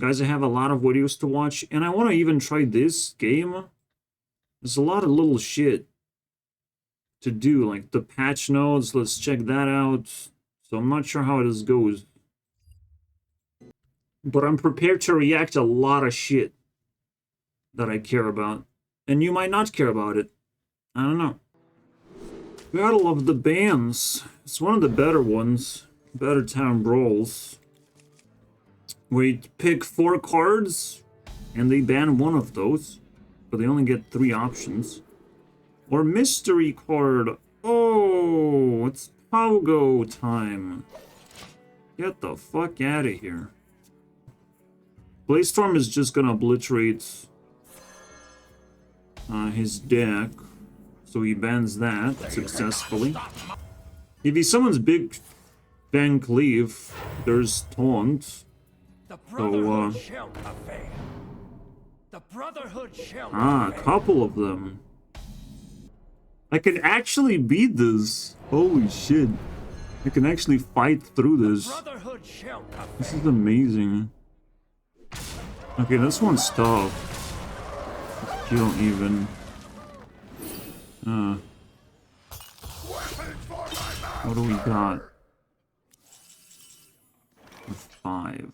Guys, I have a lot of videos to watch, and I want to even try this game. There's a lot of little shit to do, like the patch notes. Let's check that out. So I'm not sure how this goes. But I'm prepared to react to a lot of shit that I care about. And you might not care about it. I don't know. Battle of the Bands. It's one of the better ones. Better town brawls. We pick 4 cards, and they ban one of those. But they only get 3 options. Or mystery card. Oh, it's Pogo time. Get the fuck out of here. Blaze-Storm is just gonna obliterate his deck. So he bans that successfully. If he summons Big Bang Cleave, there's Taunt. So, a couple of them. I can actually beat this. Holy shit. I can actually fight through this. This is amazing. Okay, this one's tough. You don't even... what do we got? 5.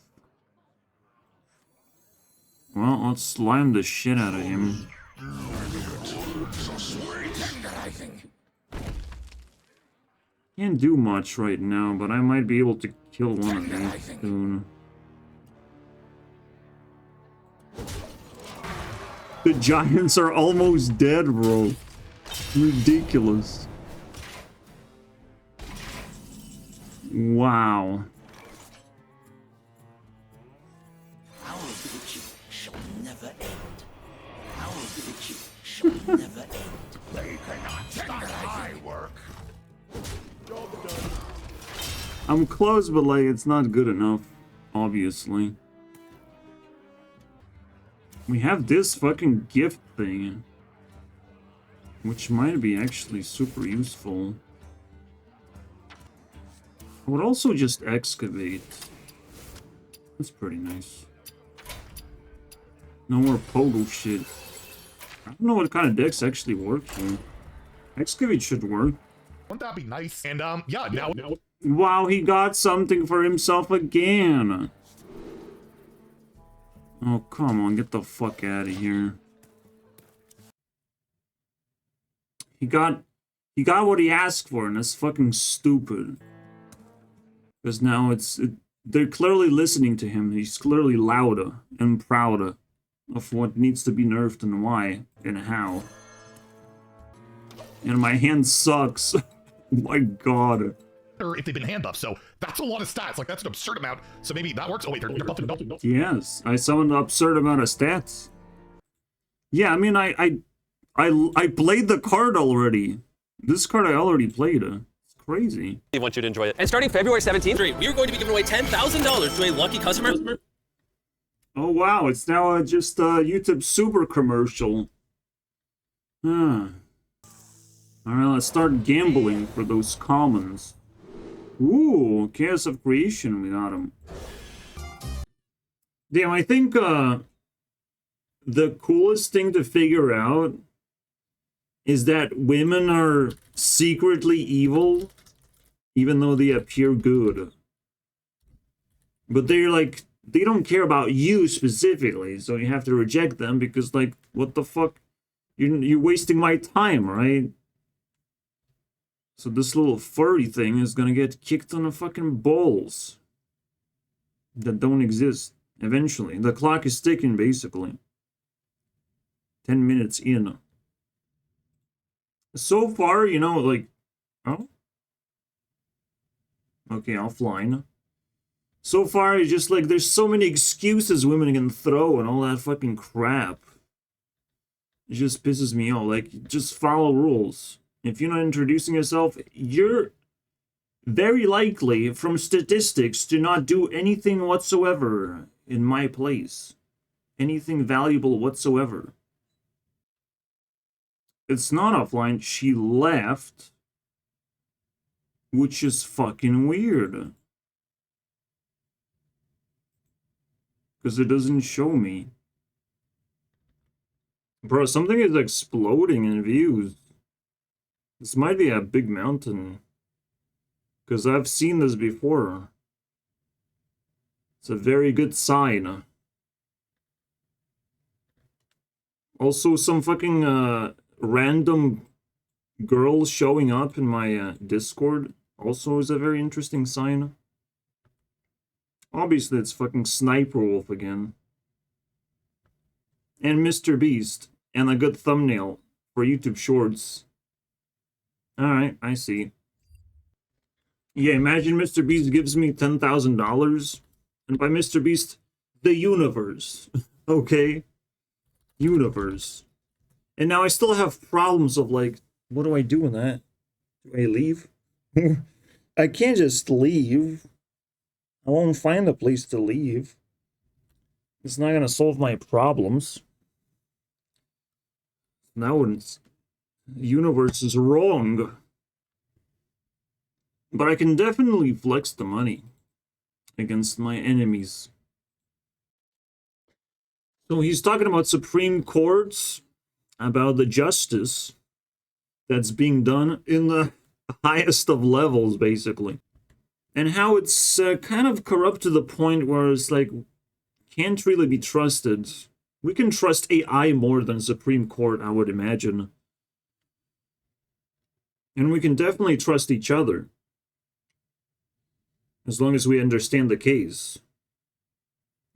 Well, let's slime the shit out of him. Can't do much right now, but I might be able to kill one of these soon. The giants are almost dead, bro. Ridiculous. Wow. Our vigil shall never end. Our vigil shall never end. They cannot stop my work. I'm close, but like it's not good enough, obviously. We have this fucking gift thing, which might be actually super useful. I would also just excavate. That's pretty nice. No more pogo shit. I don't know what kind of decks actually work here. Excavate should work. Wouldn't that be nice? And yeah, now. Wow, he got something for himself again. Oh, come on, get the fuck out of here. He got what he asked for, and that's fucking stupid. Because now they're clearly listening to him. He's clearly louder and prouder of what needs to be nerfed and why and how. And my hand sucks. Oh my god. If they've been hand buffed, so that's a lot of stats. Like, that's an absurd amount. So maybe that works. Oh wait, they're buffing. Yes, I summoned an absurd amount of stats. Yeah, I mean, I played the card already. This card I already played. It's crazy. We want you to enjoy it. And starting February 17th, we are going to be giving away $10,000 to a lucky customer. Oh wow, it's now just a YouTube super commercial. Huh. Alright, let's start gambling for those commons. Ooh, Chaos of Creation, we got him. Damn, I think the coolest thing to figure out is that women are secretly evil, even though they appear good. But they're like, they don't care about you specifically, so you have to reject them because, like, what the fuck? You're wasting my time, right? So this little furry thing is gonna get kicked on the fucking balls that don't exist eventually. The clock is ticking, basically. 10 minutes in. So far, you know, like... Oh? Okay, offline. So far, it's just like, there's so many excuses women can throw and all that fucking crap. It just pisses me off. Like, just follow rules. If you're not introducing yourself, you're very likely, from statistics, to not do anything whatsoever in my place. Anything valuable whatsoever. It's not offline. She left. Which is fucking weird. because it doesn't show me. Bro, something is exploding in views. This might be a big mountain. Because I've seen this before. It's a very good sign. Also, some fucking random girls showing up in my Discord also is a very interesting sign. Obviously, it's fucking Sniper Wolf again. And Mr. Beast. And a good thumbnail for YouTube Shorts. Alright, I see. Yeah, imagine Mr. Beast gives me $10,000. And by Mr. Beast, the universe. Okay? Universe. And now I still have problems of like, what do I do with that? Do I leave? I can't just leave. I won't find a place to leave. It's not gonna solve my problems. Now it's the universe is wrong. But I can definitely flex the money against my enemies. So he's talking about Supreme Courts, about the justice that's being done in the highest of levels, basically. And how it's kind of corrupt to the point where it's like, can't really be trusted. We can trust AI more than Supreme Court, I would imagine. And we can definitely trust each other. As long as we understand the case.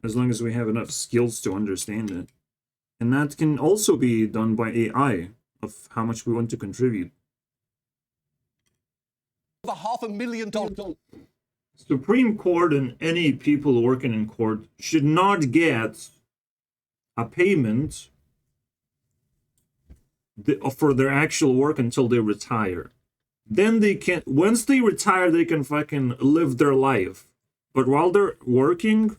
As long as we have enough skills to understand it. And that can also be done by AI, of how much we want to contribute. Over $500,000. Supreme Court and any people working in court should not get a payment for their actual work until they retire. Then they can, once they retire, they can fucking live their life. But while they're working,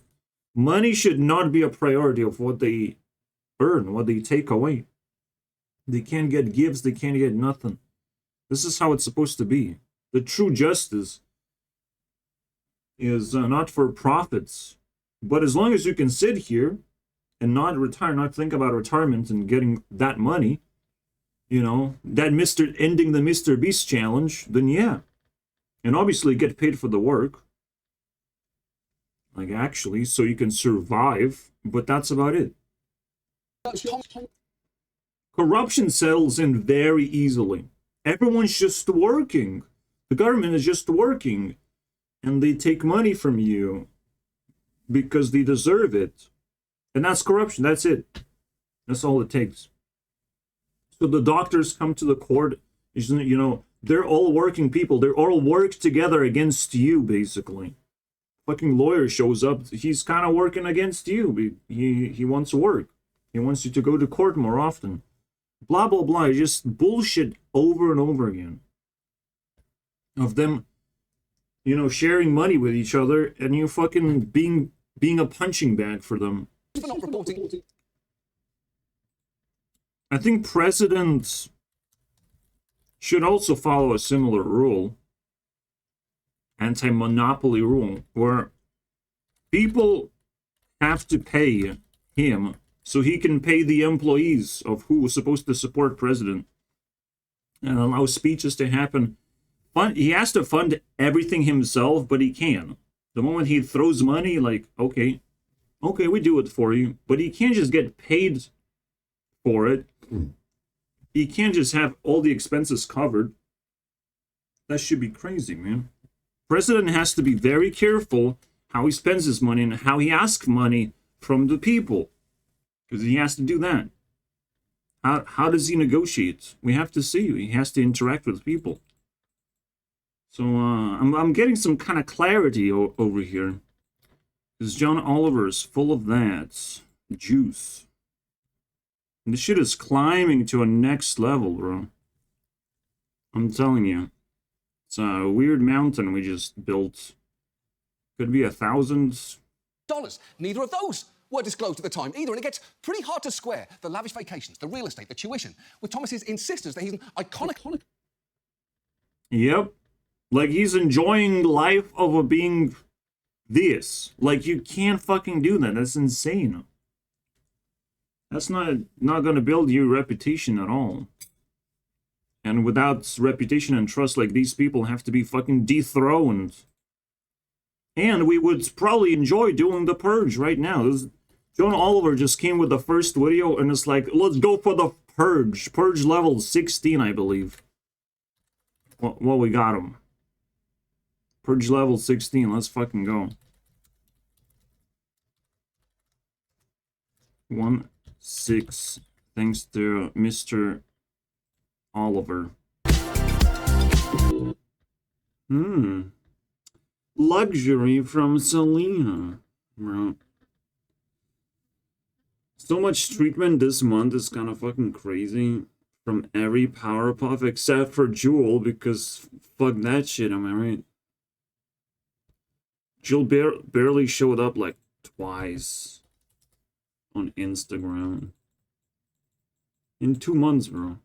money should not be a priority of what they earn, what they take away. They can't get gifts, they can't get nothing. This is how it's supposed to be. The true justice is not for profits. But as long as you can sit here and not retire, not think about retirement and getting that money, you know, that ending the Mr. Beast challenge, then yeah. And obviously get paid for the work. Like actually, so you can survive, but that's about it. Corruption settles in very easily. Everyone's just working. The government is just working. And they take money from you because they deserve it. And that's corruption. That's it. That's all it takes. So the doctors come to the court, you know, they're all working people. They're all work together against you, basically. Fucking lawyer shows up. He's kind of working against you. He wants to work. He wants you to go to court more often. Blah, blah, blah. It's just bullshit over and over again. Of them, you know, sharing money with each other and you fucking being a punching bag for them. I think presidents should also follow a similar rule. Anti-monopoly rule, where people have to pay him so he can pay the employees of who was supposed to support president and allow speeches to happen. He has to fund everything himself, but he can. The moment he throws money, like, okay, we do it for you, but he can't just get paid for it. He can't just have all the expenses covered. That should be crazy, man. President has to be very careful how he spends his money and how he asks money from the people. Because he has to do that. How does he negotiate? We have to see. He has to interact with people. So I'm getting some kind of clarity over here. Because John Oliver is full of that juice. And this shit is climbing to a next level, bro. I'm telling you. It's a weird mountain we just built. Could be $1,000. Neither of those were disclosed at the time either, and it gets pretty hard to square the lavish vacations, the real estate, the tuition, with Thomas's insistence that he's an iconic... Yep. Like he's enjoying life of being this. Like, you can't fucking do that. That's insane. That's not gonna build your reputation at all. And without reputation and trust, like, these people have to be fucking dethroned. And we would probably enjoy doing the purge right now. John Oliver just came with the first video, and it's like, let's go for the purge. Purge level 16, I believe. Well, we got him. Purge level 16, let's fucking go. 1-6, thanks to Mr. Oliver. Luxury from Selena. Bro. So much treatment this month is kind of fucking crazy. From every Powerpuff except for Jewel, because fuck that shit, am I right? Jewel barely showed up like twice on Instagram. In 2 months, bro.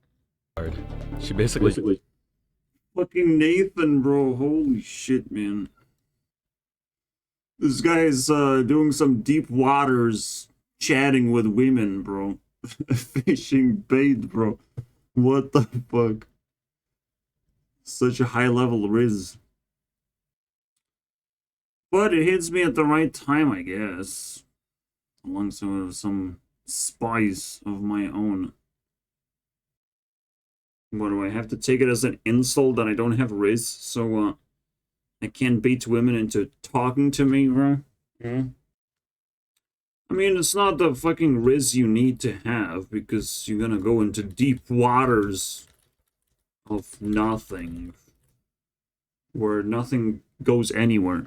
She basically Fucking Nathan, bro. Holy shit, man. This guy's doing some deep waters chatting with women, bro. Fishing bait, bro. What the fuck? Such a high level riz. But it hits me at the right time, I guess. Alongside some spice of my own. What, do I have to take it as an insult that I don't have riz, so I can't bait women into talking to me, bro? Yeah. I mean, it's not the fucking riz you need to have, because you're gonna go into deep waters of nothing. Where nothing goes anywhere.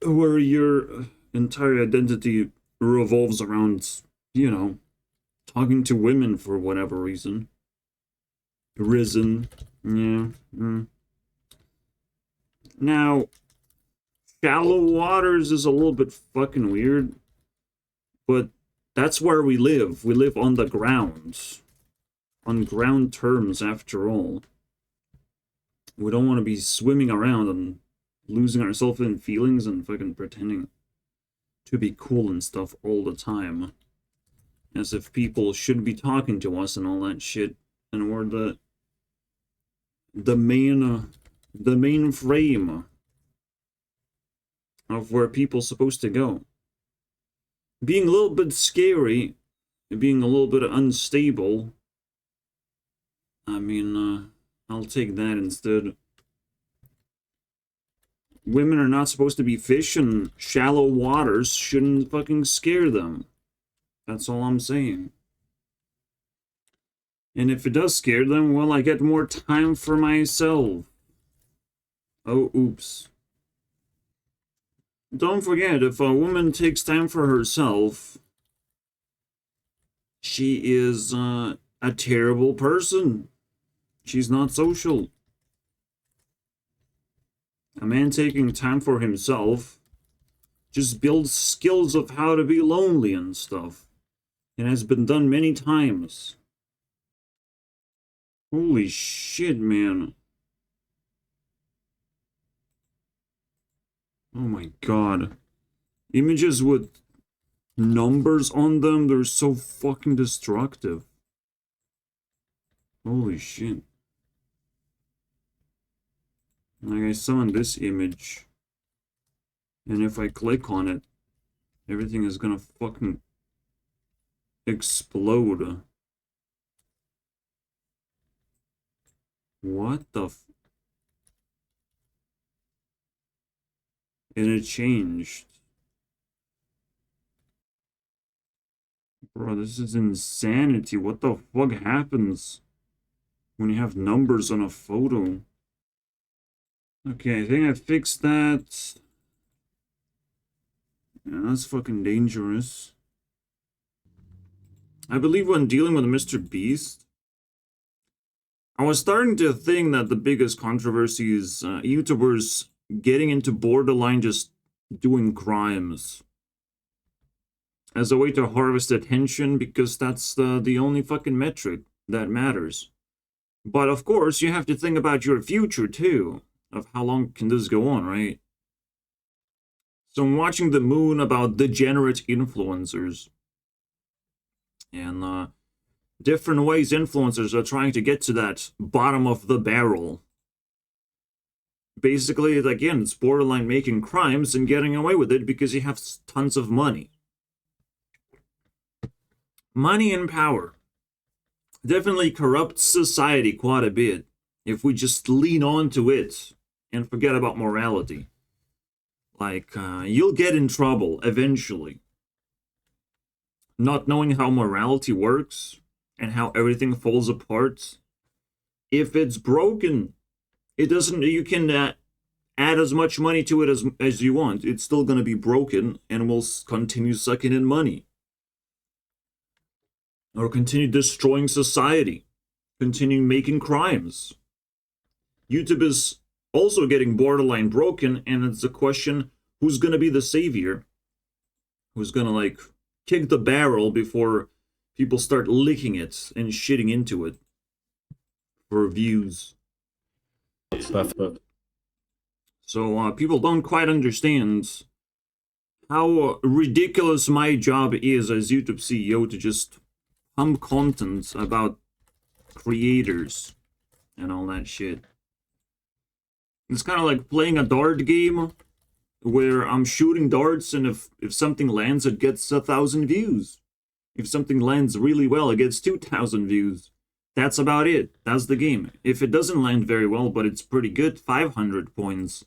Where your entire identity revolves around, you know, talking to women for whatever reason. Risen. Yeah. Now, shallow waters is a little bit fucking weird. But that's where we live. We live on the ground. On ground terms, after all. We don't want to be swimming around and losing ourselves in feelings and fucking pretending to be cool and stuff all the time. As if people should be talking to us and all that shit. And we're the main frame of where people's supposed to go. Being a little bit scary, being a little bit unstable, I mean, I'll take that instead. Women are not supposed to be fish, and shallow waters shouldn't fucking scare them. That's all I'm saying. And if it does scare them, well, I get more time for myself. Oh, oops. Don't forget, if a woman takes time for herself, she is a terrible person. She's not social. A man taking time for himself just builds skills of how to be lonely and stuff. It has been done many times. Holy shit, man. Oh my god. Images with numbers on them, they're so fucking destructive. Holy shit. Like, I saw this image. And if I click on it, everything is gonna fucking explode. What the f... And it changed. Bro, this is insanity. What the fuck happens when you have numbers on a photo? Okay, I think I fixed that. Yeah, that's fucking dangerous. I believe when dealing with Mr. Beast, I was starting to think that the biggest controversy is YouTubers getting into borderline just doing crimes as a way to harvest attention, because that's the only fucking metric that matters. But of course, you have to think about your future too, of how long can this go on, right? So I'm watching The Moon about degenerate influencers. And different ways influencers are trying to get to that bottom of the barrel. Basically, again, it's borderline making crimes and getting away with it because you have tons of money. Money and power definitely corrupts society quite a bit if we just lean on to it and forget about morality. Like, you'll get in trouble eventually. Not knowing how morality works and how everything falls apart. If it's broken, it doesn't, you can add as much money to it as you want. It's still going to be broken and will continue sucking in money. Or continue destroying society. Continue making crimes. YouTube is also getting borderline broken, and it's a question, who's going to be the savior? Who's going to, like, kick the barrel before people start licking it and shitting into it for views? So people don't quite understand how ridiculous my job is as YouTube CEO to just pump content about creators and all that shit. It's kind of like playing a dart game where I'm shooting darts, and if something lands, it gets 1,000 views. If something lands really well, it gets 2,000 views. That's about it. That's the game. If it doesn't land very well, but it's pretty good, 500 points.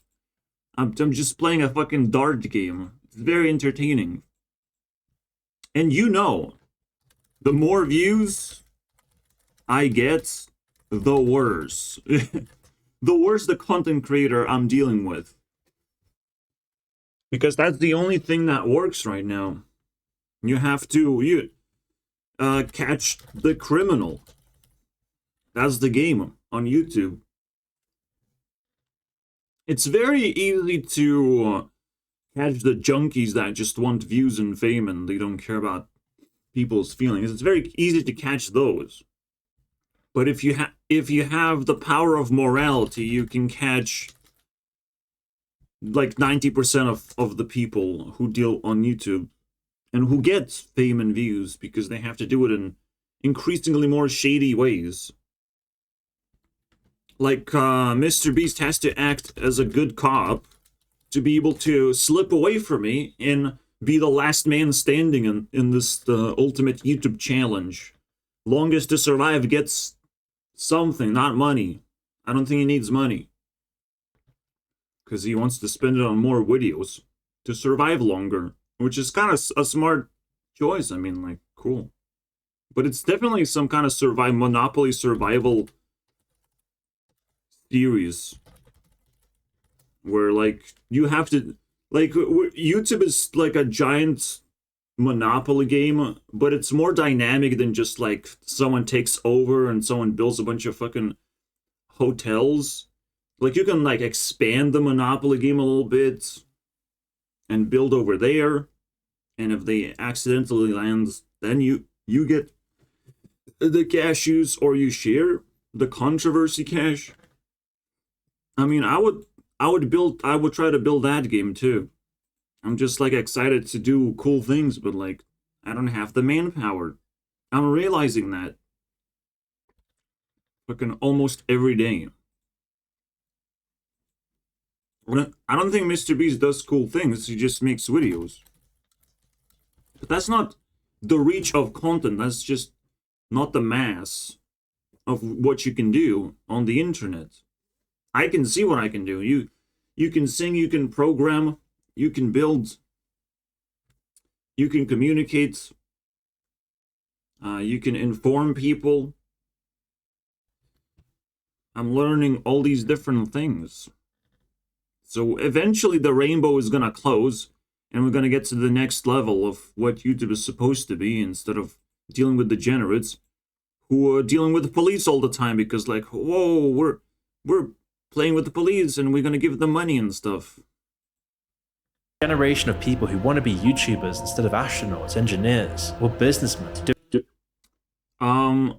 I'm just playing a fucking dart game. It's very entertaining. And you know, the more views I get, the worse. The worse the content creator I'm dealing with. Because that's the only thing that works right now. You have to catch the criminal. That's the game on YouTube. It's very easy to catch the junkies that just want views and fame and they don't care about people's feelings. It's very easy to catch those. But if you have the power of morality, you can catch like 90% of the people who deal on YouTube and who get fame and views because they have to do it in increasingly more shady ways. Like Mr. Beast has to act as a good cop to be able to slip away from me and be the last man standing in this ultimate YouTube challenge. Longest to survive gets something, not money. I don't think he needs money. Because he wants to spend it on more videos to survive longer. Which is kind of a smart choice. I mean, like, cool. But it's definitely some kind of Monopoly survival series. Where, like, you have to... Like, YouTube is like a giant Monopoly game, but it's more dynamic than just like someone takes over and someone builds a bunch of fucking hotels. Like, you can like expand the Monopoly game a little bit and build over there, and if they accidentally land, then you get the cashews, or you share the controversy cash. I mean, I would try to build that game too. I'm just like excited to do cool things, but like I don't have the manpower. I'm realizing that fucking almost every day. I don't think Mr. Beast does cool things, he just makes videos. But that's not the reach of content, that's just not the mass of what you can do on the internet. I can see what I can do. You can sing, you can program, you can build, you can communicate, you can inform people. I'm learning all these different things. So eventually the rainbow is gonna close, and we're gonna get to the next level of what YouTube is supposed to be, instead of dealing with degenerates who are dealing with the police all the time because, like, whoa, we're playing with the police and we're gonna give them money and stuff. Generation of people who want to be YouTubers instead of astronauts, engineers, or businessmen.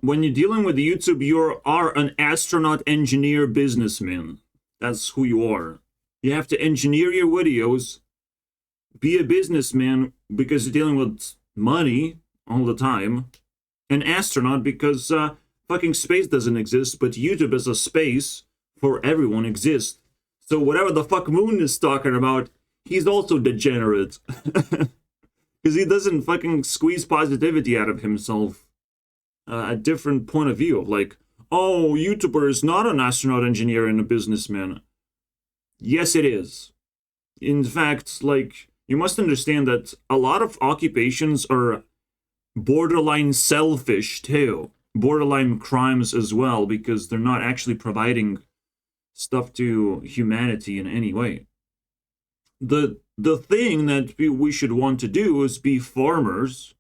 When you're dealing with YouTube, you are an astronaut, engineer, businessman. That's who you are. You have to engineer your videos be a businessman because you're dealing with money all the time. An astronaut because fucking space doesn't exist, but YouTube as a space for everyone exists. So whatever the fuck Moon is talking about, he's also degenerate. Because he doesn't fucking squeeze positivity out of himself. A different point of view of like, oh, YouTuber is not an astronaut, engineer, and a businessman. Yes, it is. In fact, like, you must understand that a lot of occupations are borderline selfish too. Borderline crimes as well, because they're not actually providing stuff to humanity in any way. The thing that we should want to do is be farmers,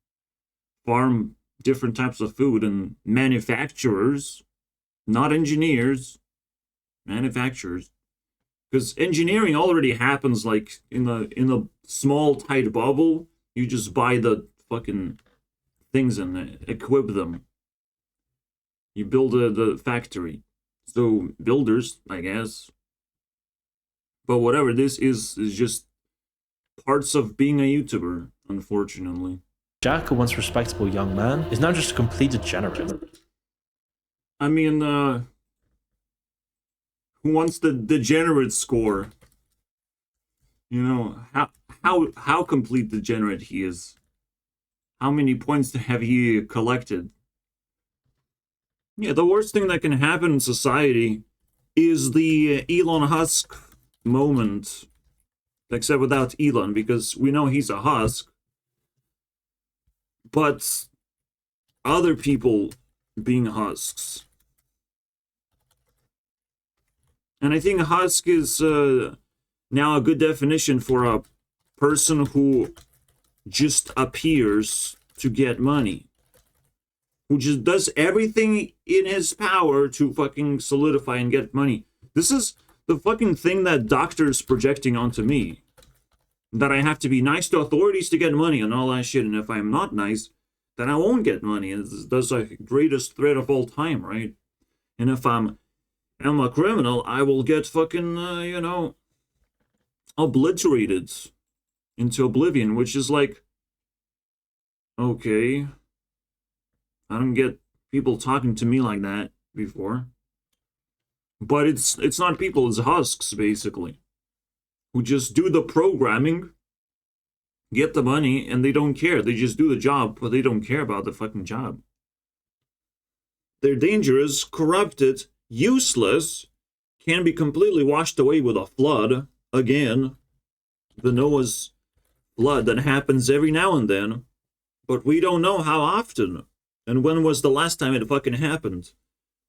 farm different types of food, and manufacturers, not engineers, manufacturers. Because engineering already happens like in a small tight bubble. You just buy the fucking things and equip them. You build the factory. So builders, I guess. But whatever, this is just parts of being a YouTuber, unfortunately. Jack, a once respectable young man, is now just a complete degenerate. I mean, who wants the degenerate score? You know, how complete degenerate he is. How many points have he collected? Yeah, the worst thing that can happen in society is the Elon Husk moment. Except without Elon, because we know he's a husk. But other people being husks. And I think husk is now a good definition for a person who just appears to get money. Who just does everything in his power to fucking solidify and get money. This is the fucking thing that doctors projecting onto me. That I have to be nice to authorities to get money and all that shit. And if I'm not nice, then I won't get money. And that's the greatest threat of all time, right? And if I'm a criminal, I will get fucking, you know, obliterated into oblivion, which is like, okay, I don't get people talking to me like that before. But it's not people, it's husks, basically, who just do the programming, get the money, and they don't care. They just do the job, but they don't care about the fucking job. They're dangerous, corrupted, useless, can be completely washed away with a flood. Again, the Noah's flood that happens every now and then, but we don't know how often and when was the last time it fucking happened.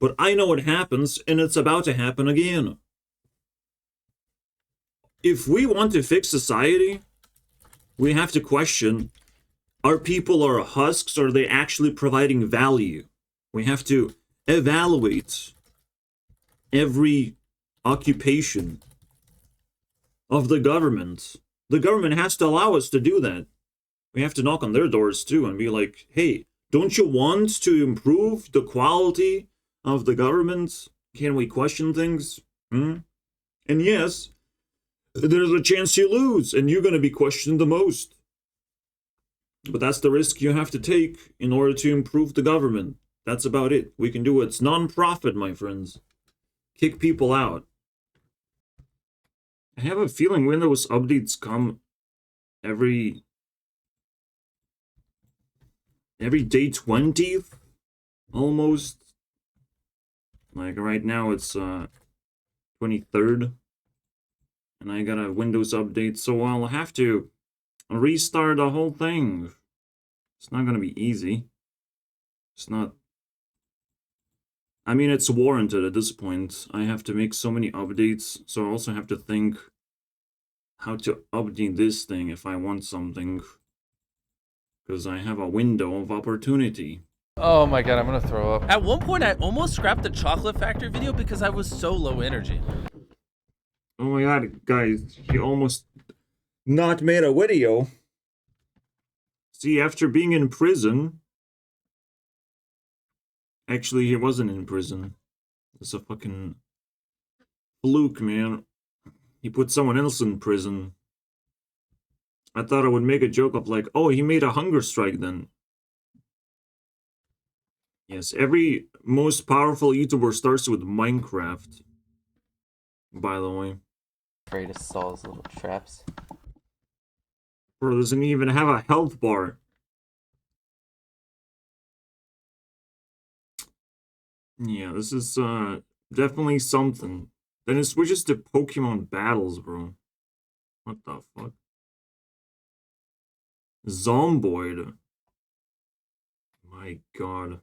But I know it happens, and it's about to happen again. If we want to fix society, we have to question, are people or husks, are they actually providing value? We have to evaluate every occupation of the government. The government has to allow us to do that. We have to knock on their doors too and be like, hey, don't you want to improve the quality of the government? Can we question things? And yes, there's a chance you lose and you're going to be questioned the most. But that's the risk you have to take in order to improve the government. That's about it. We can do it. It's non-profit, my friends. Kick people out. I have a feeling Windows updates come every day 20th, almost. Like right now it's 23rd, and I got a Windows update, so I'll have to restart the whole thing. It's not gonna be easy. It's not. I mean, it's warranted at this point. I have to make so many updates, so I also have to think how to update this thing if I want something. Because I have a window of opportunity. Oh my god, I'm gonna throw up. At one point, I almost scrapped the Chocolate Factory video because I was so low energy. Oh my god, guys, he almost not made a video. See, after being in prison... Actually, he wasn't in prison. It's a fucking fluke, man. He put someone else in prison. I thought I would make a joke of like, oh, he made a hunger strike then. Yes, every most powerful YouTuber starts with Minecraft. By the way. Afraid of Saul's little traps. Bro doesn't even have a health bar. Yeah, this is definitely something. Then it switches to Pokemon battles, bro. What the fuck? Zomboid. My god.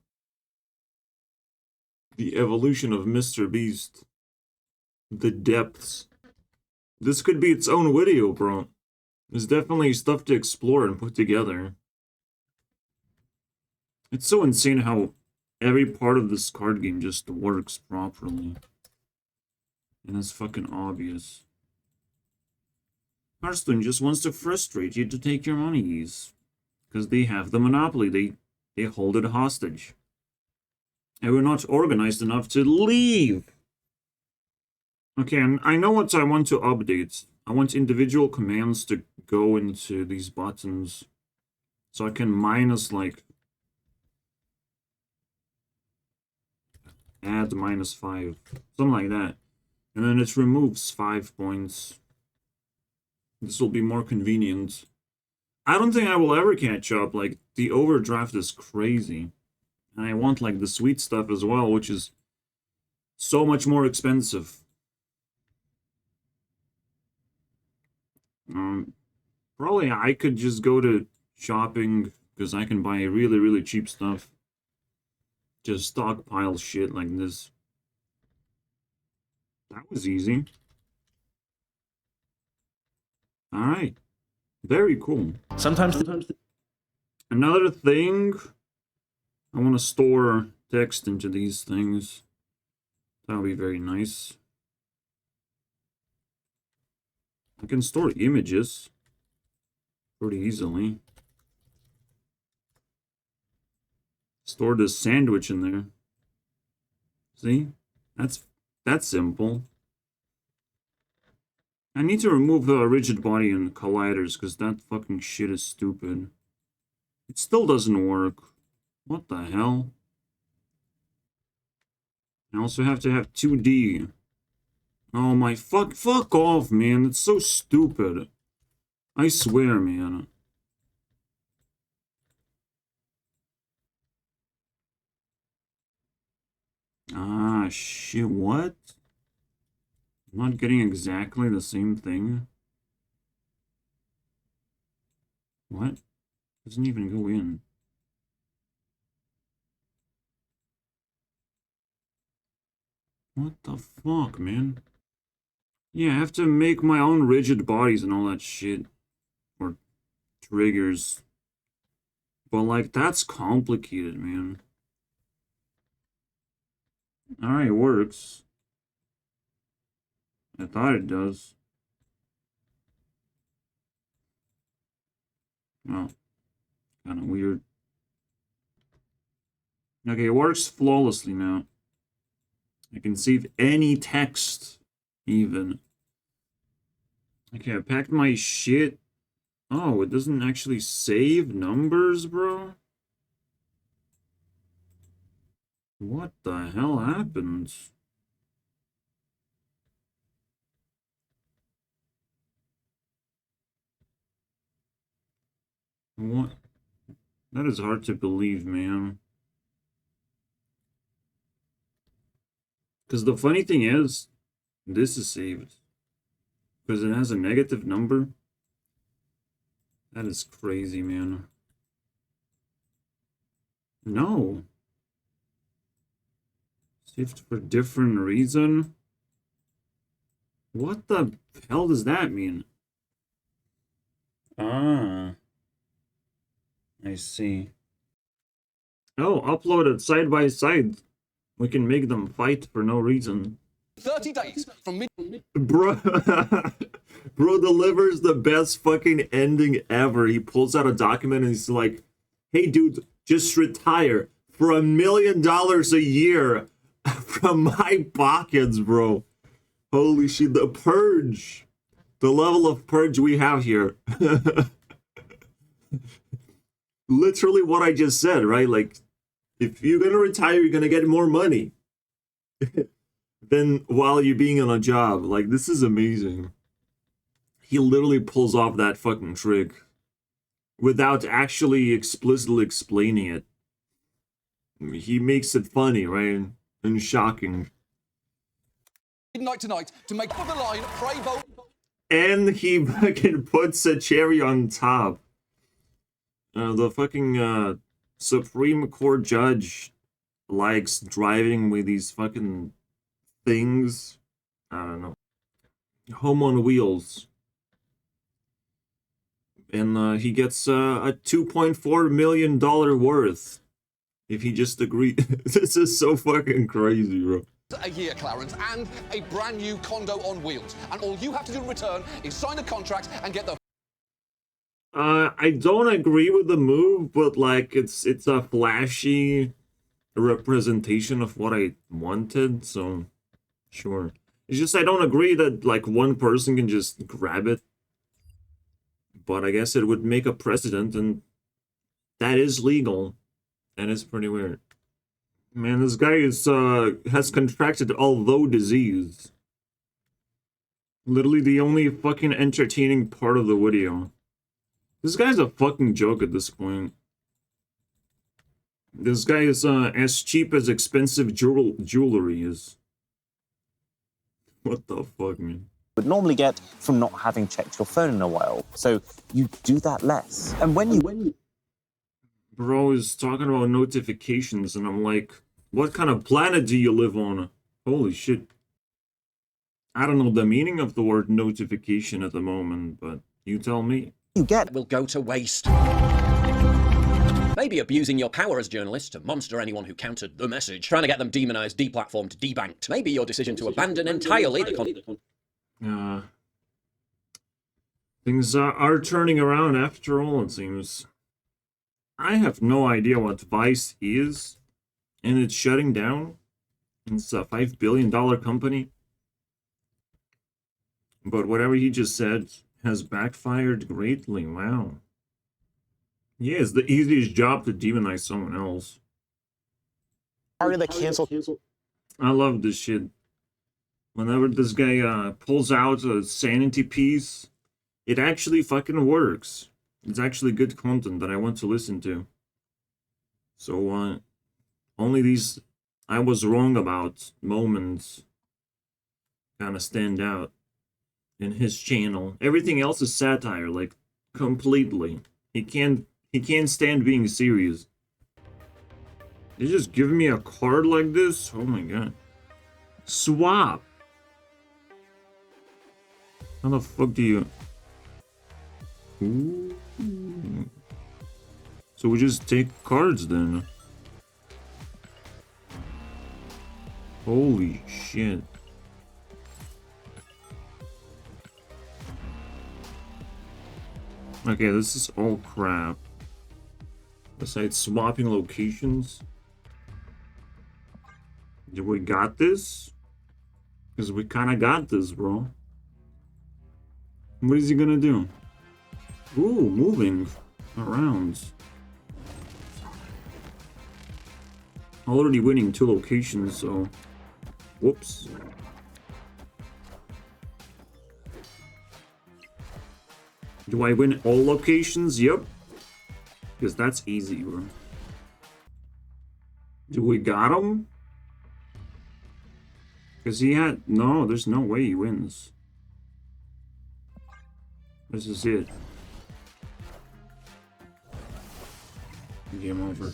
The evolution of Mr. Beast. The depths. This could be its own video, bro. There's definitely stuff to explore and put together. It's so insane how every part of this card game just works properly. And it's fucking obvious. Hearthstone just wants to frustrate you to take your monies. Because they have the monopoly. They hold it hostage. And we're not organized enough to leave. Okay, I know what I want to update. I want individual commands to go into these buttons. So I can minus, like, add -5. Something like that. And then it removes 5 points. This will be more convenient. I don't think I will ever catch up. Like, the overdraft is crazy. And I want, like, the sweet stuff as well, which is so much more expensive. Probably I could just go to shopping, because I can buy really, really cheap stuff. Just stockpile shit like this. That was easy. Alright. Very cool. Sometimes Another thing, I want to store text into these things. That'll be very nice. I can store images pretty easily. Store the sandwich in there. See? That's simple. I need to remove the rigid body and colliders because that fucking shit is stupid. It still doesn't work. What the hell? I also have to have 2D. Oh my fuck off, man. It's so stupid. I swear, man. Ah, shit, what? I'm not getting exactly the same thing. What? Doesn't even go in. What the fuck, man? Yeah, I have to make my own rigid bodies and all that shit. Or triggers. But, like, that's complicated, man. Alright, it works. I thought it does. Oh. Kind of weird. Okay, it works flawlessly now. I can save any text, even. Okay, I packed my shit. Oh, it doesn't actually save numbers, bro? What the hell happened? What? That is hard to believe, man. Because the funny thing is, this is saved. Because it has a negative number. That is crazy, man. No. Saved for different reason? What the hell does that mean? Ah. I see. Oh, uploaded side by side. We can make them fight for no reason. 30 days from mid. Bro, bro delivers the best fucking ending ever. He pulls out a document and he's like, hey dude, just retire for $1 million a year from my pockets, bro. Holy shit, the purge. The level of purge we have here. Literally what I just said, right? Like, if you're gonna retire, you're gonna get more money than while you're being on a job. Like, this is amazing. He literally pulls off that fucking trick without actually explicitly explaining it. He makes it funny, right? And shocking. Midnight tonight to make for the line, pray vote. And he fucking puts a cherry on top. The fucking Supreme Court judge likes driving with these fucking things. I don't know. Home on wheels. And he gets a $2.4 million worth if he just agreed. This is so fucking crazy, bro. A year, Clarence, and a brand new condo on wheels. And all you have to do in return is sign a contract and get the... I don't agree with the move, but like it's a flashy representation of what I wanted, so sure. It's just I don't agree that like one person can just grab it. But I guess it would make a precedent, and that is legal. That is pretty weird. Man, this guy is has contracted although disease. Literally the only fucking entertaining part of the video. This guy's a fucking joke at this point. This guy is as cheap as expensive jewelry is. What the fuck, man? Would normally get from not having checked your phone in a while. So you do that less. And when you Bro is talking about notifications, and I'm like, what kind of planet do you live on? Holy shit. I don't know the meaning of the word notification at the moment, but you tell me. you get will go to waste. Maybe abusing your power as journalist to monster anyone who countered the message, trying to get them demonized, deplatformed, debanked. Maybe your decision to abandon entirely the Things are turning around after all, it seems. I have no idea what Vice is, and it's shutting down. It's a $5 billion company. But whatever he just said has backfired greatly. Wow. Yeah, it's the easiest job to demonize someone else. part of the cancel. I love this shit. Whenever this guy pulls out a sanity piece, it actually fucking works. It's actually good content that I want to listen to. So, only these I was wrong about moments kind of stand out in his channel. Everything else is satire, like, completely. He can't stand being serious. They just give me a card like this? Oh my god. Swap! How the fuck do you... Ooh. So we just take cards then. Holy shit. Okay, this is all crap. Besides swapping locations. Do we got this? Because we kind of got this, bro. What is he gonna do? Ooh, moving around. Already winning 2 locations, so... Whoops. Do I win all locations? Yep. Because that's easy, bro. Do we got him? Because he had... No, there's no way he wins. This is it. Game over.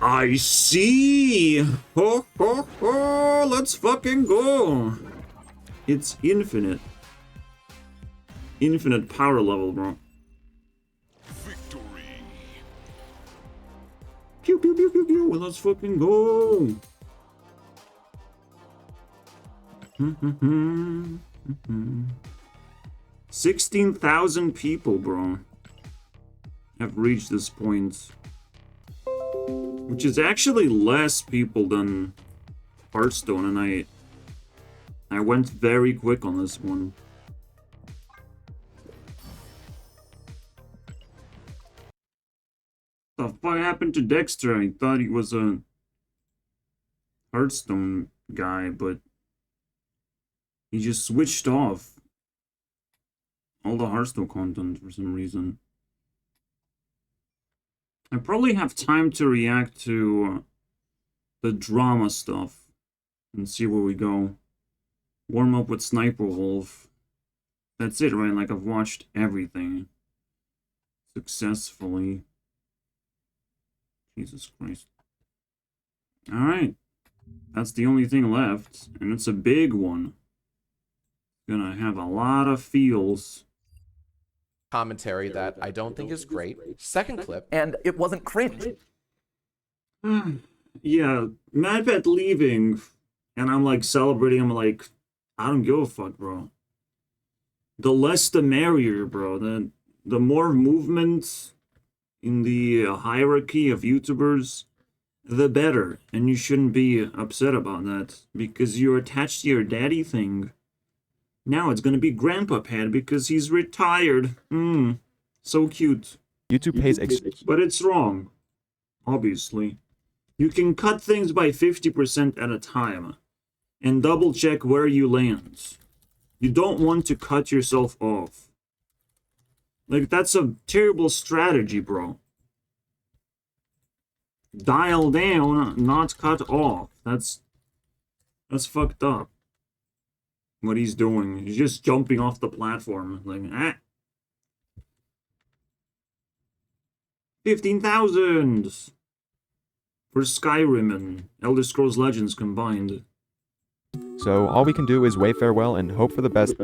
I see! Ho ho ho! Let's fucking go! It's infinite. Infinite power level, bro. Victory. Pew pew pew pew pew! Let's fucking go! 16,000 people, bro, have reached this point. Which is actually less people than Hearthstone, and I went very quick on this one. The fuck happened to Dexter? I thought he was a Hearthstone guy, but he just switched off all the Hearthstone content for some reason. I probably have time to react to the drama stuff and see where we go. Warm up with Sniper Wolf. That's it, right? Like, I've watched everything successfully. Jesus Christ. Alright. That's the only thing left, and it's a big one. Gonna have a lot of feels. Commentary that I don't think is great. Second clip. And it wasn't cringe. Yeah, MadPet leaving, and I'm like celebrating. I'm like, I don't give a fuck, bro. The less the merrier, bro. The more movement in the hierarchy of YouTubers, the better. And you shouldn't be upset about that, because you're attached to your daddy thing. Now it's gonna be Grandpa Pad because he's retired. So cute. YouTube pays but it's wrong, obviously. You can cut things by 50% at a time and double check where you land. You don't want to cut yourself off. Like, that's a terrible strategy, bro. Dial down, not cut off. That's fucked up. What he's doing. He's just jumping off the platform. Like, 15,000 for Skyrim and Elder Scrolls Legends combined. So all we can do is wave farewell and hope for the best.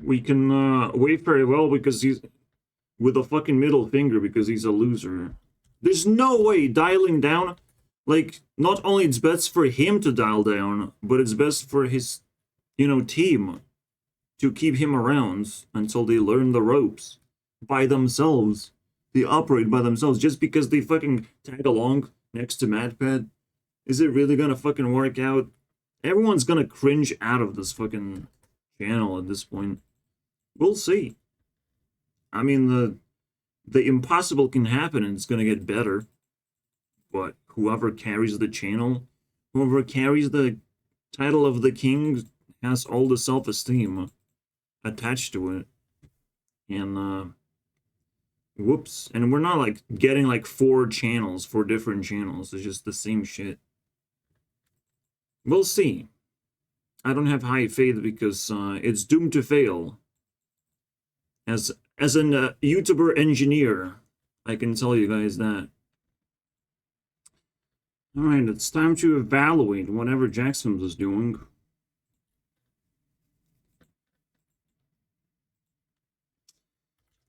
We can wave farewell because he's with a fucking middle finger because he's a loser. There's no way dialing down, like, not only it's best for him to dial down, but it's best for his, you know, team to keep him around until they learn the ropes by themselves. They operate by themselves just because they fucking tag along next to MadPad. Is it really gonna fucking work out? Everyone's gonna cringe out of this fucking channel at this point. We'll see. I mean, the impossible can happen and it's gonna get better. But whoever carries the channel, whoever carries the title of the king has all the self-esteem attached to it. And, whoops. And we're not, like, getting, like, 4 different channels. It's just the same shit. We'll see. I don't have high faith because it's doomed to fail. As an YouTuber engineer, I can tell you guys that. Alright, it's time to evaluate whatever Jacksfilms is doing.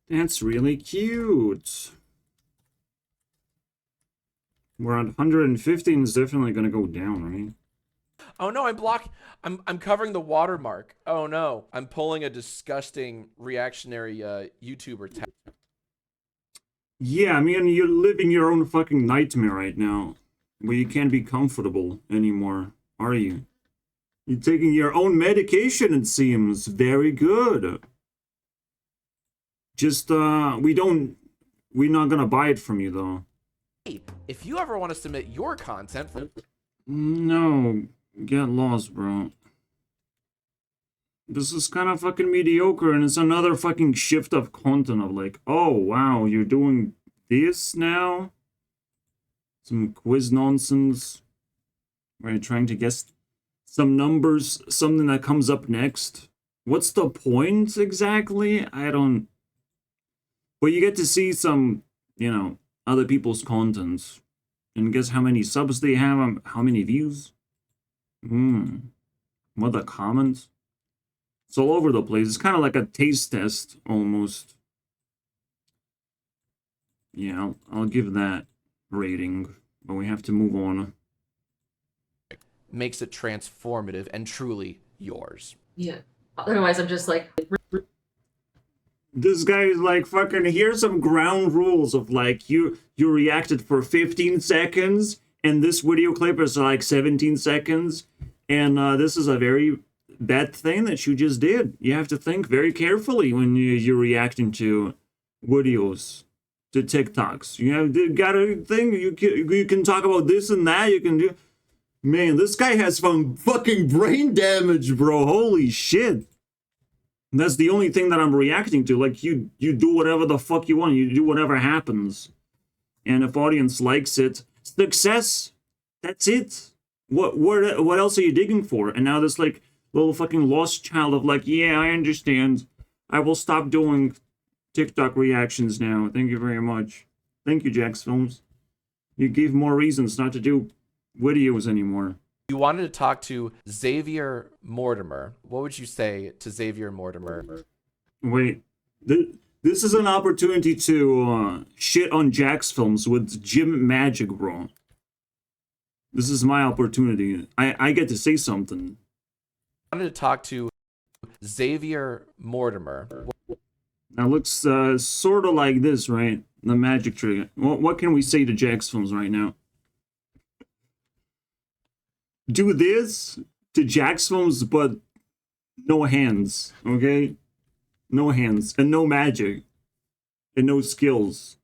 That's really cute. We're at 150 and it's definitely gonna go down, right? Oh no, I'm covering the watermark. Oh no, I'm pulling a disgusting reactionary YouTuber tag. Yeah, I mean, you're living your own fucking nightmare right now. Where you can't be comfortable anymore, are you? You're taking your own medication, it seems. Very good. Just, we're not gonna buy it from you, though. If you ever want to submit your content for... No, get lost, bro. This is kind of fucking mediocre, and it's another fucking shift of content of like, oh, wow, you're doing this now? Some quiz nonsense. Where you're trying to guess some numbers, something that comes up next. What's the point, exactly? I don't... But you get to see some, you know, other people's content. And guess how many subs they have, how many views? What the comments? It's all over the place. It's kind of like a taste test, almost. Yeah, I'll give that rating. But we have to move on. Makes it transformative and truly yours. Yeah. Otherwise, I'm just like... This guy is like, fucking, here's some ground rules of like, you reacted for 15 seconds, and this video clip is like 17 seconds, and this is a very bad thing that you just did. You have to think very carefully when you're reacting to videos. to TikToks. You know, you got a thing, you can talk about this and that, you can do... Man, this guy has some fucking brain damage, bro. Holy shit. And that's the only thing that I'm reacting to. Like, you do whatever the fuck you want. You do whatever happens. And if audience likes it, success. That's it. What else are you digging for? And now this, like, little fucking lost child of like, yeah, I understand. I will stop doing TikTok reactions now. Thank you very much. Thank you, Jacksfilms. You gave more reasons not to do videos anymore. You wanted to talk to Xavier Mortimer. What would you say to Xavier Mortimer? Wait, this is an opportunity to shit on Jacksfilms with Jim Magic, bro. This is my opportunity. I get to say something. I wanted to talk to Xavier Mortimer. That looks sort of like this, right? The magic trick. What can we say to Jacksfilms right now? Do this to Jacksfilms, but no hands, okay? No hands, and no magic, and no skills.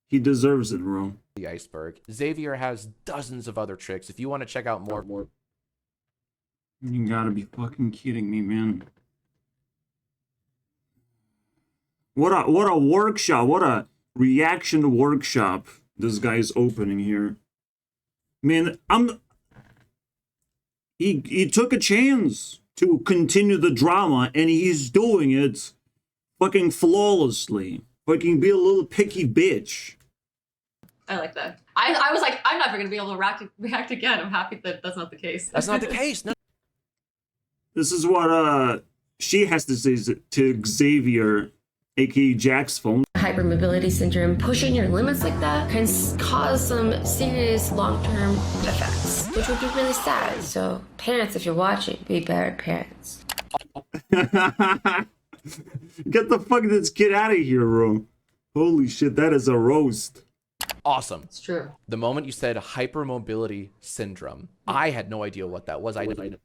He deserves it, bro. The iceberg. Xavier has dozens of other tricks. If you want to check out more. You gotta be fucking kidding me, man. What a workshop, what a reaction workshop this guy's opening here. Man, He took a chance to continue the drama, and he's doing it fucking flawlessly. Fucking be a little picky bitch. I like that. I was like, I'm never going to be able to react again. I'm happy that that's not the case. That's not the case. No. This is what she has to say to Xavier, aka Jacksfilms. Hypermobility syndrome, pushing your limits like that can cause some serious long-term effects, which would be really sad. So parents, if you're watching, be better parents. Get the fuck this kid out of here, bro. Holy shit, that is a roast. Awesome. It's true. The moment you said hypermobility syndrome, I had no idea what that was. I didn't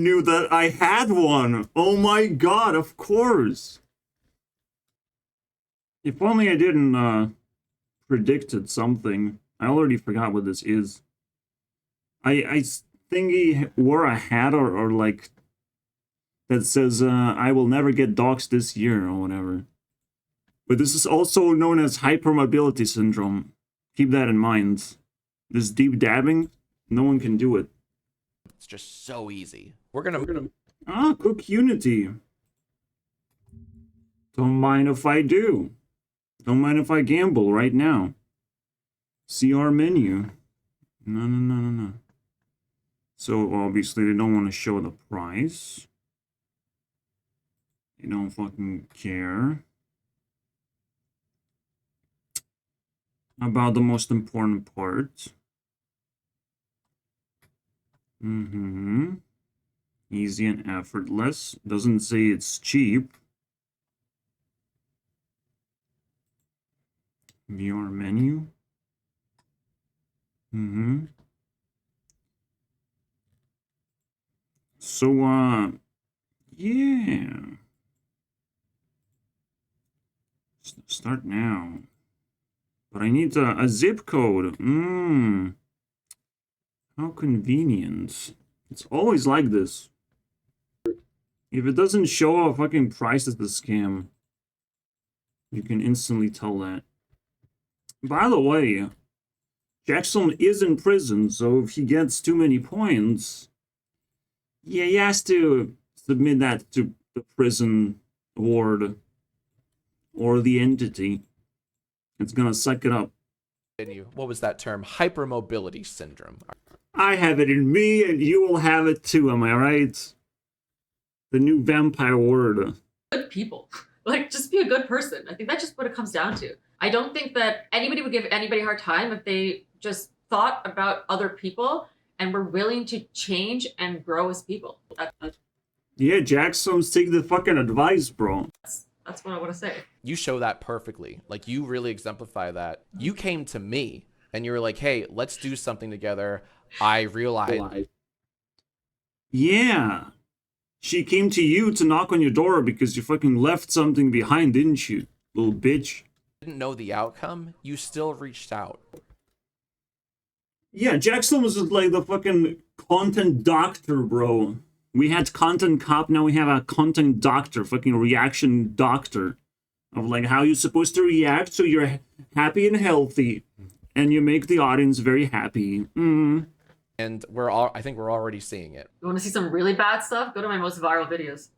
knew that I had one. Oh my god, of course. If only I didn't predicted something. I already forgot what this is. I think he wore a hat or like that says I will never get doxxed this year or whatever. But this is also known as hypermobility syndrome. Keep that in mind. This deep dabbing, no one can do it. It's just so easy. We're gonna Cook Unity. Don't mind if I do. Don't mind if I gamble right now. See our menu. No. So obviously they don't want to show the price. They don't fucking care about the most important part. Easy and effortless. Doesn't say it's cheap. View our menu. So, yeah. Start now. But I need a zip code. How convenient. It's always like this. If it doesn't show a fucking price, it's the scam. You can instantly tell that. By the way, Jackson is in prison, so if he gets too many points, yeah, he has to submit that to the prison ward or the entity. It's gonna suck it up. What was that term? Hypermobility syndrome. I have it in me, and you will have it too, am I right? The new vampire word. Good people. Like, just be a good person. I think that's just what it comes down to. I don't think that anybody would give anybody a hard time if they just thought about other people and were willing to change and grow as people. Yeah, Jackson's take the fucking advice, bro. That's what I want to say. You show that perfectly. Like, you really exemplify that. You came to me and you were like, hey, let's do something together. I realized. Yeah. She came to you to knock on your door because you fucking left something behind, didn't you? Little bitch. Didn't know the outcome, you still reached out. Yeah, Jacksfilms is like the fucking content doctor, bro. We had content cop, now we have a content doctor, fucking reaction doctor. Of like how you're supposed to react so you're happy and healthy. And you make the audience very happy. And I think we're already seeing it. You want to see some really bad stuff? Go to my most viral videos.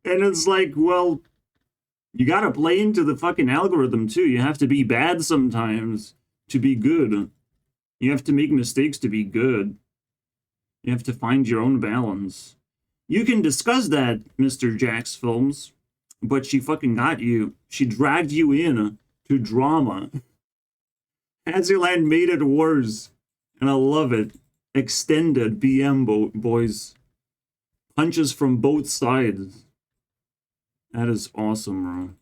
And it's like, well, you gotta play into the fucking algorithm too. You have to be bad sometimes to be good. You have to make mistakes to be good. You have to find your own balance. You can discuss that, Mr. Jacksfilms, but she fucking got you. She dragged you in to drama. Azzyland made it worse, and I love it. Extended BM boys. Punches from both sides. That is awesome,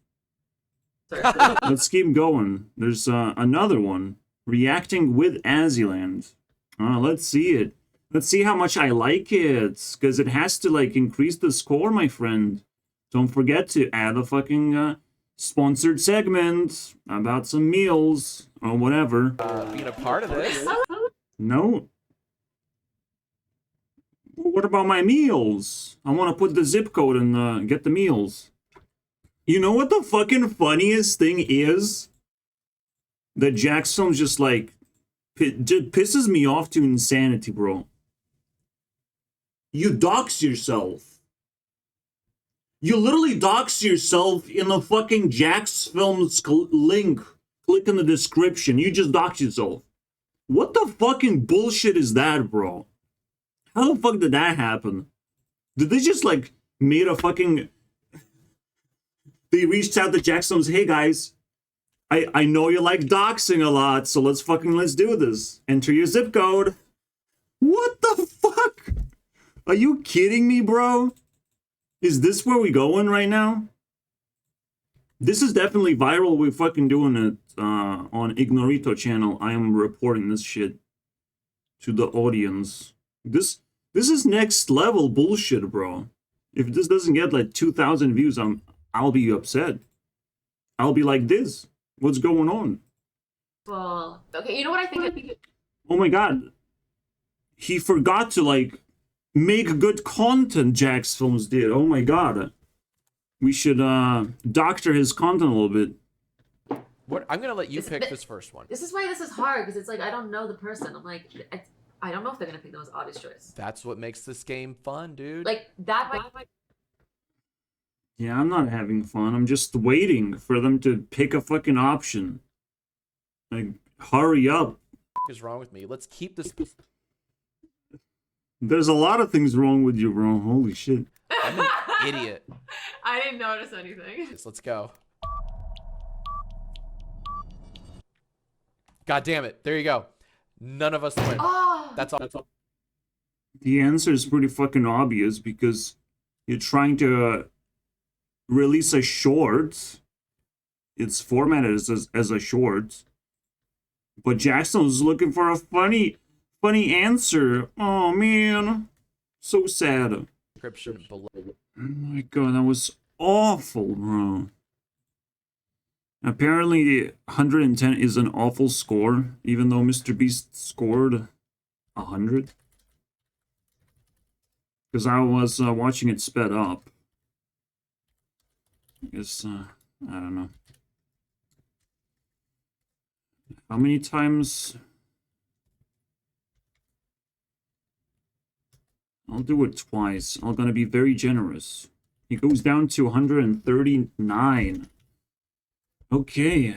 bro. Let's keep going. There's another one. Reacting with Azzyland. Let's see it. Let's see how much I like it. Because it has to, like, increase the score, my friend. Don't forget to add a fucking sponsored segment about some meals or whatever. Being a part of this. No. What about my meals? I want to put the zip code and get the meals. You know what the fucking funniest thing is? That Jacksfilms just like pisses me off to insanity, bro. You dox yourself. You literally dox yourself in the fucking Jacksfilms link. Click in the description. You just dox yourself. What the fucking bullshit is that, bro? How the fuck did that happen? Did they just like made a fucking... They reached out to Jacksfilms, hey guys, I know you like doxing a lot, so let's do this. Enter your zip code. What the fuck? Are you kidding me, bro? Is this where we going right now? This is definitely viral. We're fucking doing it on Ignorito channel. I am reporting this shit to the audience. This is next level bullshit, bro. If this doesn't get like 2,000 views, I'll be upset. I'll be like this. What's going on? Well, okay, you know what I think? Oh my god. He forgot to like make good content, Jacksfilms did. Oh my god. We should doctor his content a little bit. What I'm gonna let you pick this first one. This is why this is hard, because it's like I don't know the person. I'm like, I don't know if they're gonna pick the most obvious choice. That's what makes this game fun, dude. Like that might... Yeah, I'm not having fun. I'm just waiting for them to pick a fucking option. Like, hurry up. What is wrong with me? Let's keep this. There's a lot of things wrong with you, bro. Holy shit. I'm an idiot. I didn't notice anything. Let's go. God damn it. There you go. None of us win. Oh. That's all. The answer is pretty fucking obvious because you're trying to release a short. It's formatted as a short. But Jackson was looking for a funny answer. Oh man. So sad. Description below. Oh my god, that was awful, bro. Apparently 110 is an awful score, even though Mr. Beast scored 100. Because I was watching it sped up. I guess, I don't know. How many times? I'll do it twice. I'm gonna be very generous. It goes down to 139. Okay.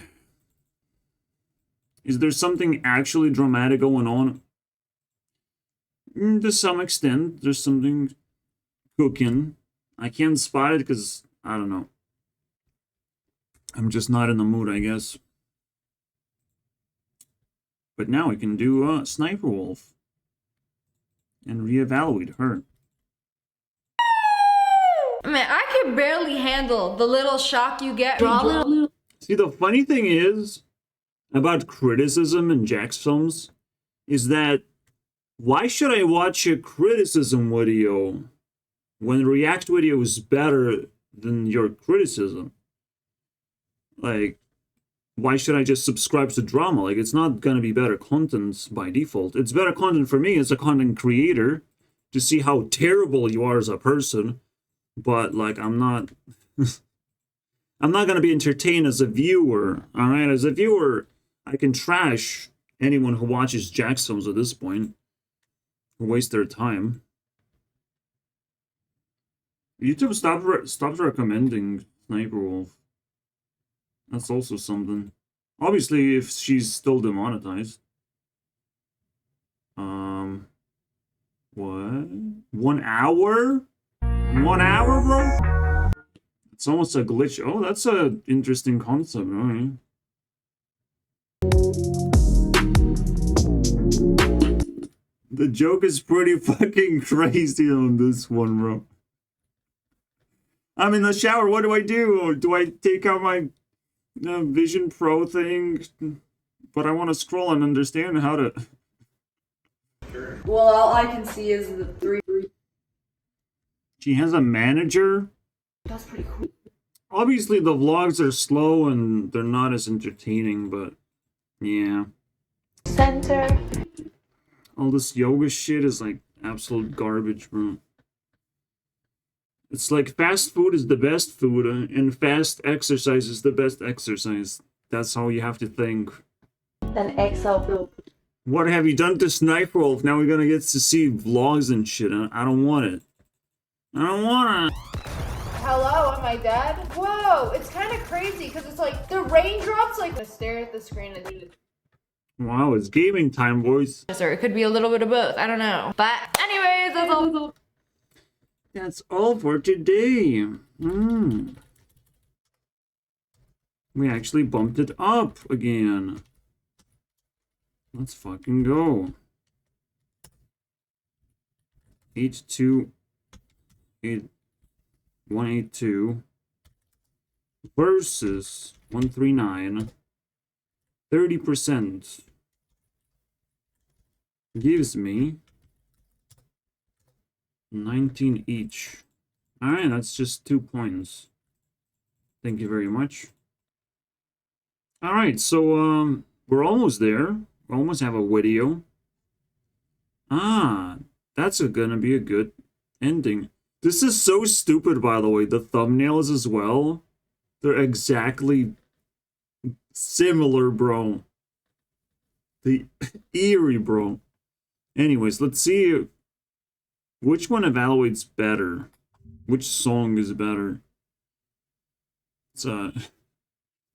Is there something actually dramatic going on? To some extent, there's something cooking. I can't spot it because, I don't know. I'm just not in the mood, I guess. But now we can do Sniper Wolf. And reevaluate her. Man, I can barely handle the little shock you get. See, the funny thing is about criticism in Jacksfilms is that why should I watch a criticism video when the react video is better than your criticism. Like, why should I just subscribe to drama? Like, it's not gonna be better content by default. It's better content for me as a content creator to see how terrible you are as a person. But, like, I'm not... I'm not gonna be entertained as a viewer, alright? As a viewer, I can trash anyone who watches Jacksfilms at this point, who waste their time. YouTube stops recommending Sniper Wolf. That's also something. Obviously, if she's still demonetized. What? 1 hour? 1 hour, bro? It's almost a glitch. Oh, that's an interesting concept, right? The joke is pretty fucking crazy on this one, bro. I'm in the shower. What do I do? Do I take out my Vision Pro thing? But I want to scroll and understand how to... Well, all I can see is the 3. She has a manager? That's pretty cool. Obviously, the vlogs are slow and they're not as entertaining, but yeah. Center. All this yoga shit is like absolute garbage, bro. It's like fast food is the best food and fast exercise is the best exercise. That's how you have to think. Then XL. What have you done to Sniper Wolf? Now we're gonna get to see vlogs and shit. I don't want it. I don't want it. Hello, am I dead? Whoa, it's kind of crazy because it's like the raindrops like stare at the screen and do. Wow, it's gaming time, boys. Or it could be a little bit of both. I don't know. But anyways, that's all. That's all for today. We actually bumped it up again. Let's fucking go. 182 versus 139. 30% gives me 19 each. Alright, that's just 2 points. Thank you very much. Alright, so we're almost there. We almost have a video. That's gonna be a good ending. This is so stupid, by the way. The thumbnails as well. They're exactly similar, bro. The eerie, bro. Anyways, let's see which one evaluates better. Which song is better? It's a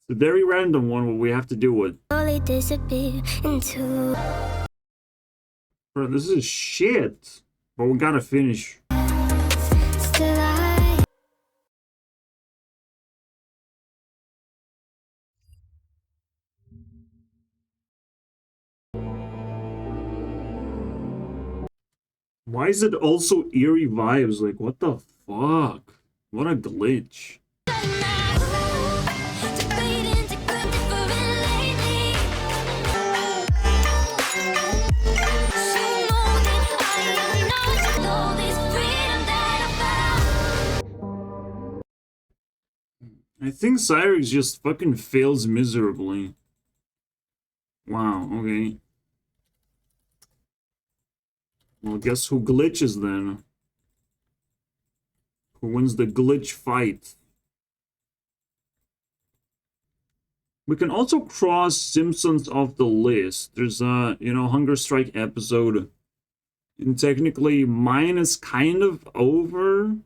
very random one, what we have to do with. Disappear into... Bro, this is shit. But we gotta finish. Why is it also eerie vibes? Like, what the fuck? What a glitch. I think Cyrix just fucking fails miserably. Wow, okay. Well, guess who glitches then? Who wins the glitch fight? We can also cross Simpsons off the list. There's a, Hunger Strike episode. And technically, mine is kind of over.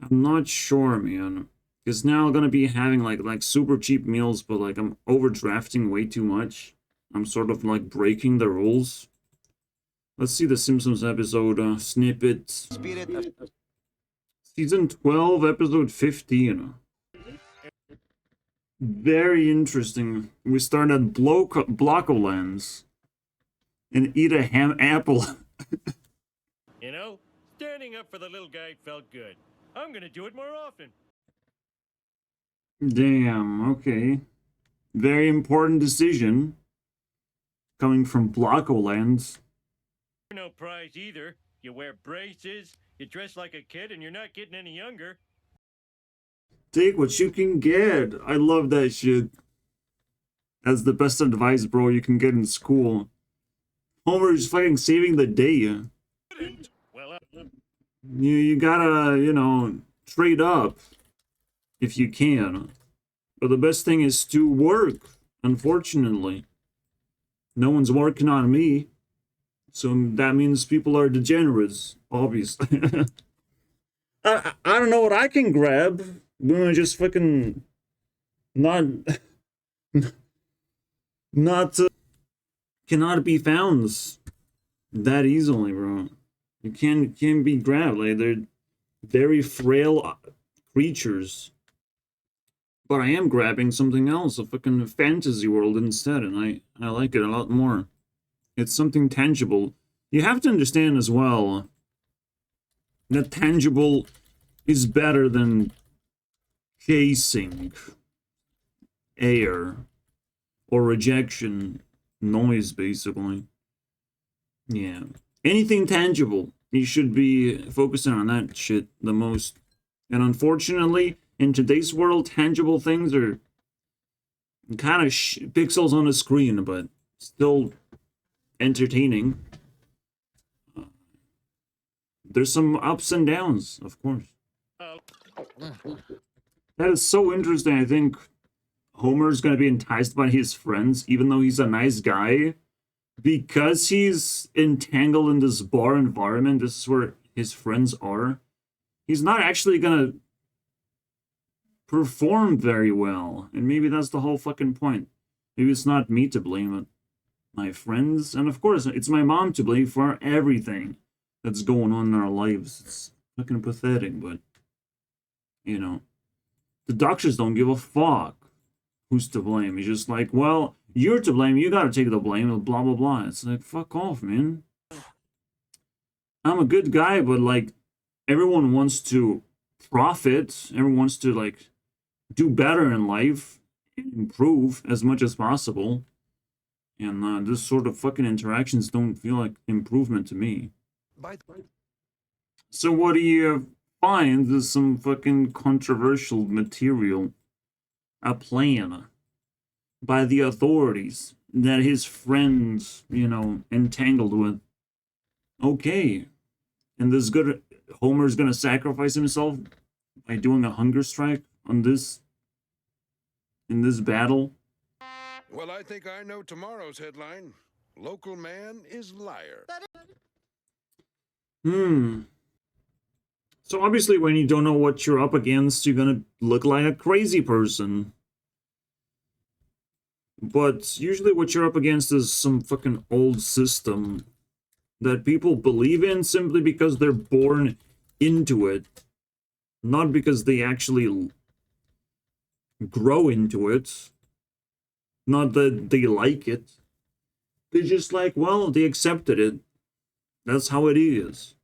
I'm not sure, man. Because now I'm gonna be having like super cheap meals, but like I'm overdrafting way too much. I'm sort of like breaking the rules. Let's see the Simpsons episode snippet. Season 12, episode 15. Very interesting. We start at Blockolands and eat a ham apple. Standing up for the little guy felt good. I'm gonna do it more often. Damn, okay. Very important decision. Coming from Blockolands. No prize either. You wear braces, you dress like a kid, and you're not getting any younger. Take what you can get. I love that shit. That's the best advice, bro, you can get in school. Homer's fucking saving the day. You gotta, you know, trade up if you can. But the best thing is to work, unfortunately. No one's working on me. So that means people are degenerates, obviously. I don't know what I can grab. I'm gonna just fucking not cannot be found that easily, bro. You can't be grabbed. Like, they're very frail creatures. But I am grabbing something else, a fucking fantasy world instead, and I like it a lot more. It's something tangible. You have to understand as well that tangible is better than chasing air or rejection noise, basically. Yeah. Anything tangible, you should be focusing on that shit the most. And unfortunately, in today's world, tangible things are kind of pixels on a screen, but still entertaining. There's some ups and downs, of course. That is so interesting. I think Homer's gonna be enticed by his friends, even though he's a nice guy. Because he's entangled in this bar environment, this is where his friends are. He's not actually gonna perform very well. And maybe that's the whole fucking point. Maybe it's not me to blame, but my friends. And of course, it's my mom to blame for everything that's going on in our lives. It's fucking pathetic, but, you know, the doctors don't give a fuck who's to blame. It's just like, well, you're to blame, you gotta take the blame, blah, blah, blah. It's like, fuck off, man. I'm a good guy, but, like, everyone wants to profit. Everyone wants to, like, do better in life, improve as much as possible. And this sort of fucking interactions don't feel like improvement to me. So what do you find is some fucking controversial material, a plan by the authorities that his friends, you know, entangled with. Okay. And this good Homer's gonna sacrifice himself by doing a hunger strike on this, in this battle. Well, I think I know tomorrow's headline. Local man is liar. So obviously when you don't know what you're up against, you're gonna look like a crazy person. But usually what you're up against is some fucking old system that people believe in simply because they're born into it. Not because they actually grow into it. Not that they like it. They're just like, well, they accepted it. That's how it is.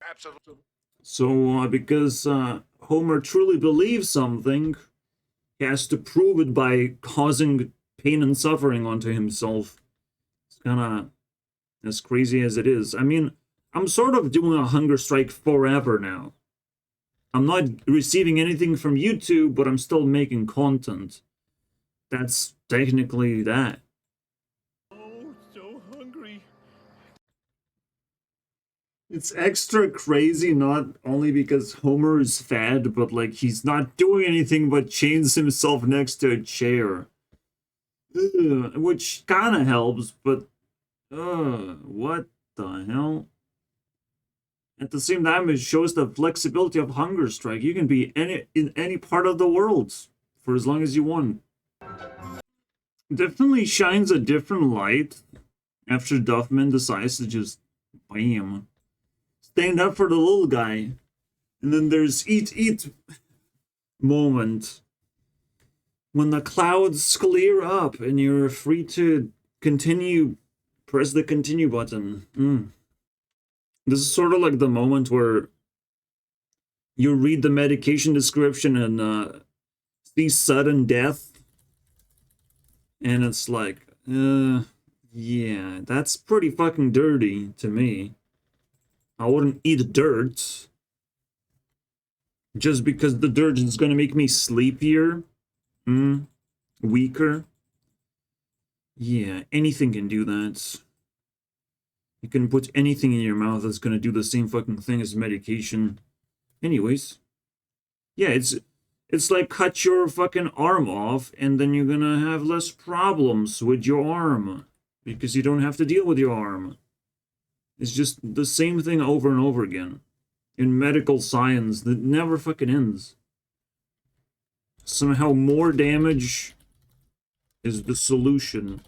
Absolutely. So, because Homer truly believes something, he has to prove it by causing pain and suffering onto himself. It's kind of as crazy as it is. I mean, I'm sort of doing a hunger strike forever now. I'm not receiving anything from YouTube, but I'm still making content. That's technically that. Oh, so hungry. It's extra crazy, not only because Homer is fat, but like he's not doing anything but chains himself next to a chair. Ugh, which kind of helps, but what the hell? At the same time, it shows the flexibility of hunger strike. You can be in any part of the world for as long as you want. Definitely shines a different light after Duffman decides to just bam, stand up for the little guy. And then there's eat moment when the clouds clear up and you're free to continue. Press the continue button. This is sort of like the moment where you read the medication description and see sudden death. And it's like, yeah, that's pretty fucking dirty to me. I wouldn't eat dirt. Just because the detergent's gonna make me sleepier? Weaker? Yeah, anything can do that. You can put anything in your mouth that's gonna do the same fucking thing as medication. Anyways. Yeah, it's like cut your fucking arm off and then you're gonna have less problems with your arm. Because you don't have to deal with your arm. It's just the same thing over and over again. In medical science that never fucking ends. Somehow more damage is the solution.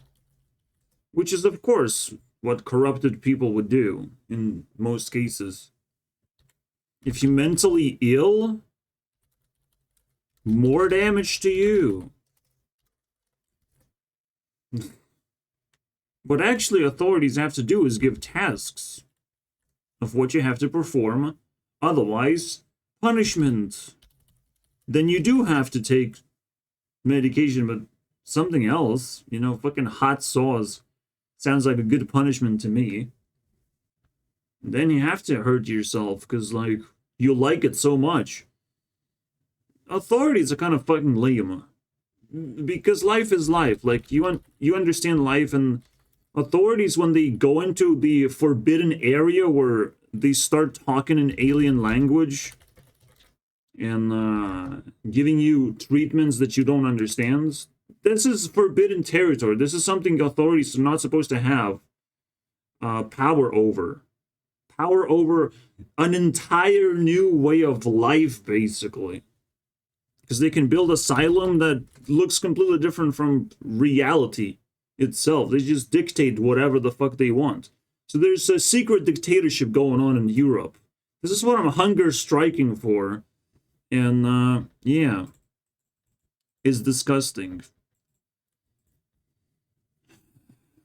Which is, of course, what corrupted people would do in most cases. If you're mentally ill, more damage to you. What actually authorities have to do is give tasks of what you have to perform. Otherwise, punishment. Then you do have to take medication, but something else, you know, fucking hot sauce sounds like a good punishment to me. Then you have to hurt yourself because, like, you like it so much. Authorities are kind of fucking lame. Because life is life. Like, you understand life, and authorities, when they go into the forbidden area where they start talking in alien language and giving you treatments that you don't understand, this is forbidden territory. This is something authorities are not supposed to have power over. Power over an entire new way of life, basically. Because they can build asylum that looks completely different from reality itself. They just dictate whatever the fuck they want. So there's a secret dictatorship going on in Europe. This is what I'm hunger striking for. And, yeah. It's disgusting.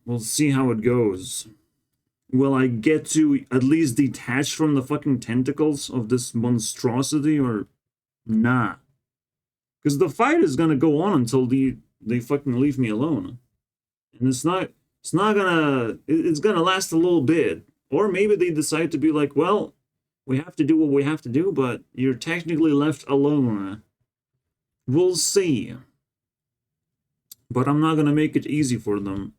We'll see how it goes. Will I get to at least detach from the fucking tentacles of this monstrosity, or nah? Because the fight is gonna go on until they fucking leave me alone. And it's gonna last a little bit. Or maybe they decide to be like, well, we have to do what we have to do, but you're technically left alone. We'll see. But I'm not gonna make it easy for them.